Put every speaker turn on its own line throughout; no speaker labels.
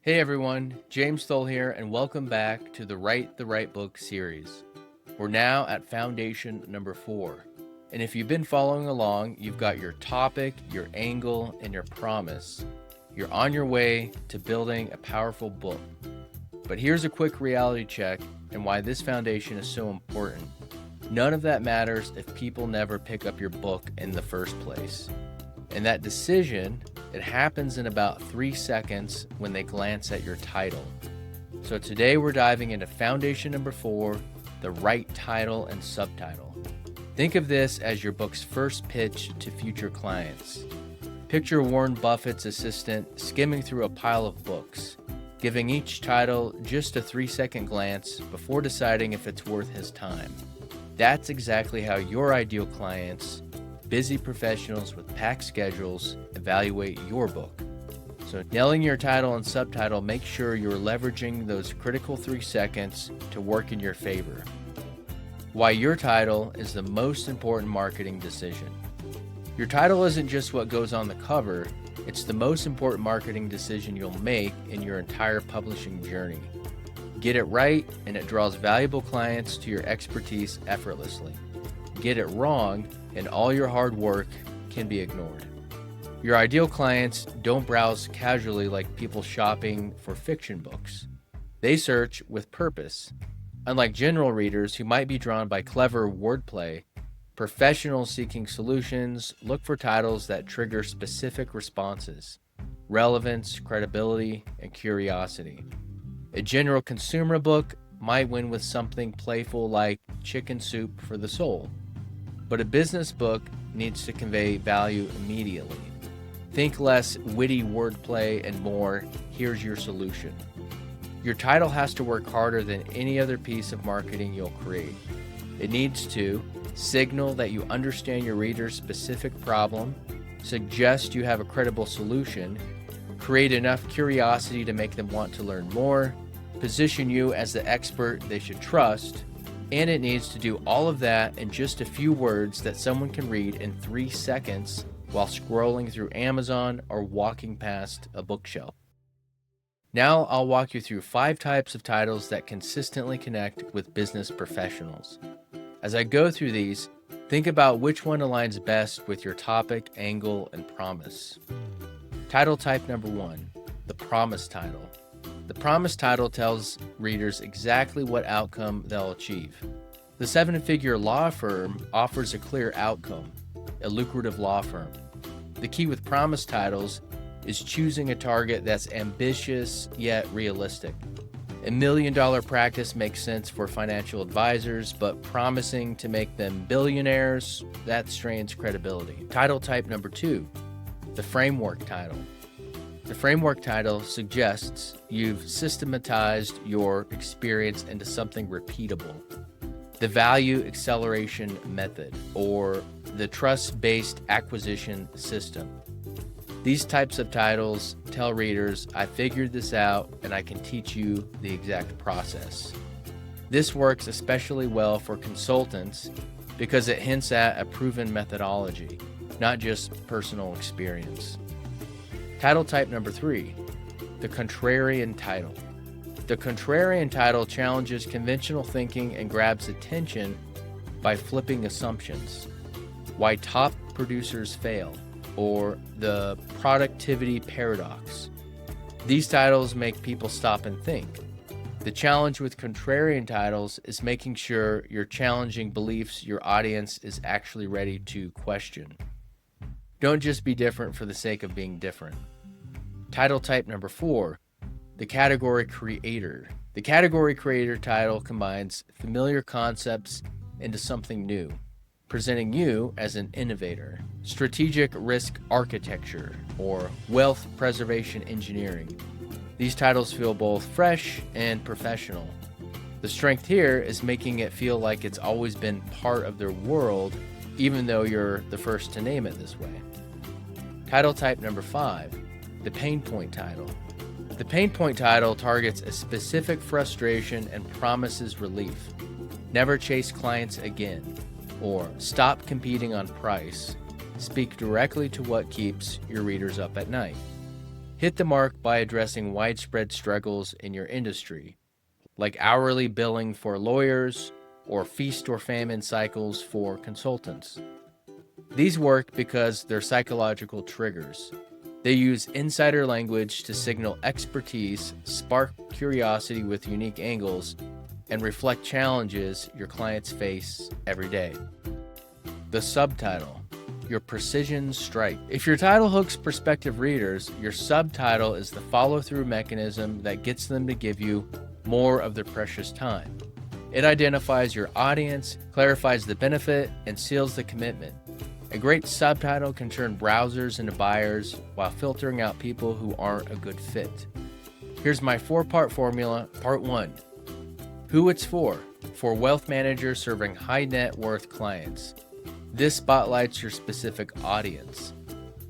Hey everyone, James Stoll here, and welcome back to the Write the Right Book series. We're now at foundation number 4. And if you've been following along, you've got your topic, your angle, and your promise. You're on your way to building a powerful book. But here's a quick reality check and why this foundation is so important. None of that matters if people never pick up your book in the first place. And that decision, it happens in about 3 seconds when they glance at your title. So today we're diving into foundation number 4, the right title and subtitle. Think of this as your book's first pitch to future clients. Picture Warren Buffett's assistant skimming through a pile of books, giving each title just a 3-second glance before deciding if it's worth his time. That's exactly how your ideal clients, busy professionals with packed schedules, evaluate your book. So nailing your title and subtitle, make sure you're leveraging those critical 3 seconds to work in your favor. Why your title is the most important marketing decision. Your title isn't just what goes on the cover, it's the most important marketing decision you'll make in your entire publishing journey. Get it right, and it draws valuable clients to your expertise effortlessly. Get it wrong, and all your hard work can be ignored. Your ideal clients don't browse casually like people shopping for fiction books. They search with purpose. Unlike general readers who might be drawn by clever wordplay, professionals seeking solutions look for titles that trigger specific responses: relevance, credibility, and curiosity. A general consumer book might win with something playful like Chicken Soup for the Soul. But a business book needs to convey value immediately. Think less witty wordplay and more, here's your solution. Your title has to work harder than any other piece of marketing you'll create. It needs to signal that you understand your reader's specific problem, suggest you have a credible solution, create enough curiosity to make them want to learn more, position you as the expert they should trust, and it needs to do all of that in just a few words that someone can read in 3 seconds while scrolling through Amazon or walking past a bookshelf. Now I'll walk you through 5 types of titles that consistently connect with business professionals. As I go through these, think about which one aligns best with your topic, angle, and promise. Title type number 1, the promise title. The promise title tells readers exactly what outcome they'll achieve. The 7-figure law firm offers a clear outcome, a lucrative law firm. The key with promise titles is choosing a target that's ambitious yet realistic. $1 million practice makes sense for financial advisors, but promising to make them billionaires, that strains credibility. Title type number 2, the framework title. The framework title suggests you've systematized your experience into something repeatable. The value acceleration method, or the trust-based acquisition system. These types of titles tell readers, I figured this out and I can teach you the exact process. This works especially well for consultants because it hints at a proven methodology, not just personal experience. Title type number 3, the Contrarian Title. The Contrarian Title challenges conventional thinking and grabs attention by flipping assumptions. Why top producers fail, or the productivity paradox. These titles make people stop and think. The challenge with contrarian titles is making sure you're challenging beliefs your audience is actually ready to question. Don't just be different for the sake of being different. Title type number 4, the category creator. The category creator title combines familiar concepts into something new, presenting you as an innovator. Strategic risk architecture, or wealth preservation engineering. These titles feel both fresh and professional. The strength here is making it feel like it's always been part of their world, even though you're the first to name it this way. Title type number 5, the pain point title. The pain point title targets a specific frustration and promises relief. Never chase clients again, or stop competing on price. Speak directly to what keeps your readers up at night. Hit the mark by addressing widespread struggles in your industry, like hourly billing for lawyers or feast or famine cycles for consultants. These work because they're psychological triggers. They use insider language to signal expertise, spark curiosity with unique angles, and reflect challenges your clients face every day. The subtitle, your precision strike. If your title hooks prospective readers, your subtitle is the follow-through mechanism that gets them to give you more of their precious time. It identifies your audience, clarifies the benefit, and seals the commitment. A great subtitle can turn browsers into buyers while filtering out people who aren't a good fit. Here's my 4-part formula. Part 1. Who it's for wealth managers serving high net worth clients. This spotlights your specific audience.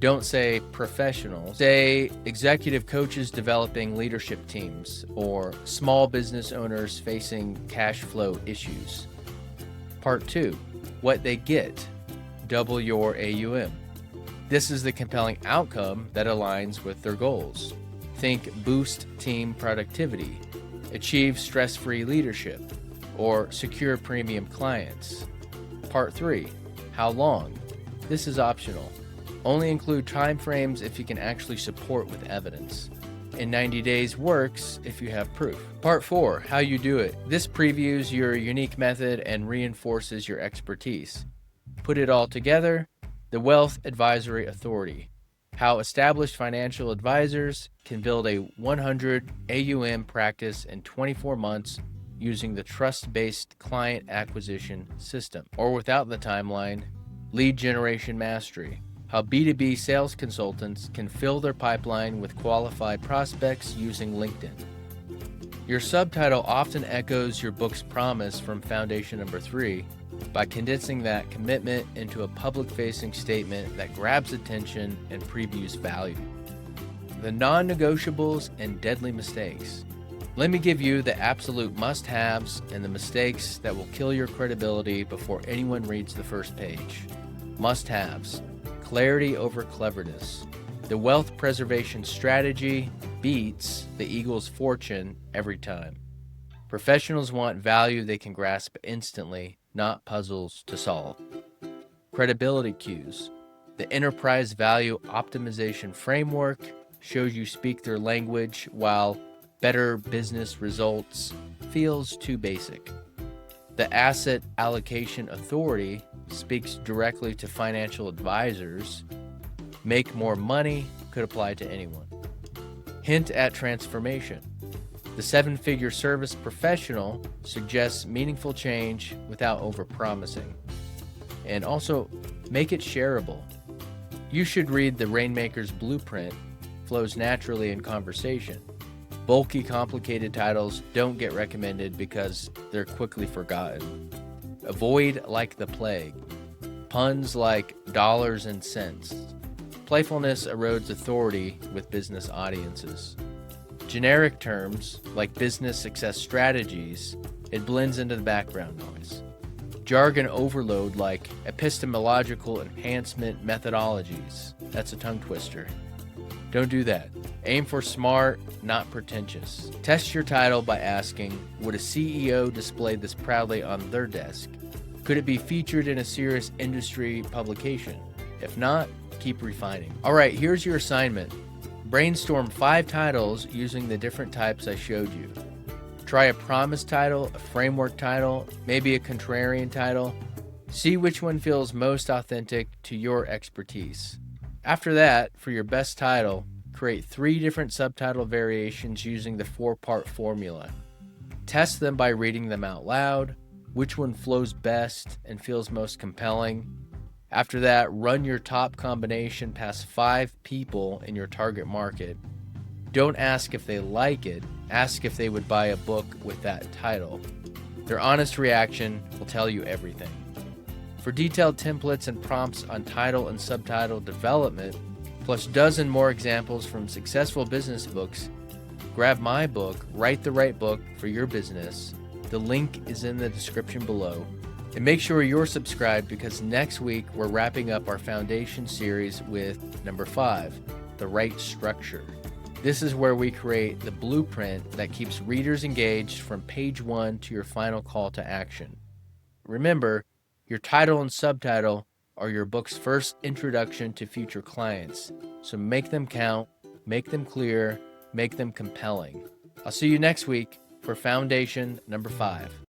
Don't say professionals, say executive coaches developing leadership teams or small business owners facing cash flow issues. Part 2, what they get, double your AUM. This is the compelling outcome that aligns with their goals. Think boost team productivity, achieve stress-free leadership, or secure premium clients. Part 3, how long? This is optional. Only include time frames if you can actually support with evidence. In 90 days works if you have proof. Part 4, how you do it. This previews your unique method and reinforces your expertise. Put it all together, the Wealth Advisory Authority. How established financial advisors can build a 100 AUM practice in 24 months using the trust-based client acquisition system. Or without the timeline, lead generation mastery. How B2B sales consultants can fill their pipeline with qualified prospects using LinkedIn. Your subtitle often echoes your book's promise from Foundation Number 3 by condensing that commitment into a public-facing statement that grabs attention and previews value. The non-negotiables and deadly mistakes. Let me give you the absolute must-haves and the mistakes that will kill your credibility before anyone reads the first page. Must-haves. Clarity over cleverness. The wealth preservation strategy beats the eagle's fortune every time. Professionals want value they can grasp instantly, not puzzles to solve. Credibility cues. The enterprise value optimization framework shows you speak their language while better business results feels too basic. The asset allocation authority speaks directly to financial advisors. Make more money could apply to anyone. Hint at transformation. The 7-figure service professional suggests meaningful change without overpromising. And also, make it shareable. You should read the Rainmaker's Blueprint, flows naturally in conversation. Bulky, complicated titles don't get recommended because they're quickly forgotten. Avoid like the plague. Puns like dollars and cents. Playfulness erodes authority with business audiences. Generic terms like business success strategies, it blends into the background noise. Jargon overload like epistemological enhancement methodologies. That's a tongue twister. Don't do that. Aim for smart, not pretentious. Test your title by asking, would a CEO display this proudly on their desk? Could it be featured in a serious industry publication? If not, keep refining. All right, here's your assignment. Brainstorm 5 titles using the different types I showed you. Try a promise title, a framework title, maybe a contrarian title. See which one feels most authentic to your expertise. After that, for your best title, create 3 different subtitle variations using the 4-part formula. Test them by reading them out loud, which one flows best and feels most compelling. After that, run your top combination past 5 people in your target market. Don't ask if they like it, ask if they would buy a book with that title. Their honest reaction will tell you everything. For detailed templates and prompts on title and subtitle development, plus dozen more examples from successful business books, grab my book, Write the Right Book for Your Business. The link is in the description below. And make sure you're subscribed because next week we're wrapping up our foundation series with number 5, the right structure. This is where we create the blueprint that keeps readers engaged from page 1 to your final call to action. Remember, your title and subtitle are your book's first introduction to future clients, so make them count, make them clear, make them compelling. I'll see you next week for Foundation number 5.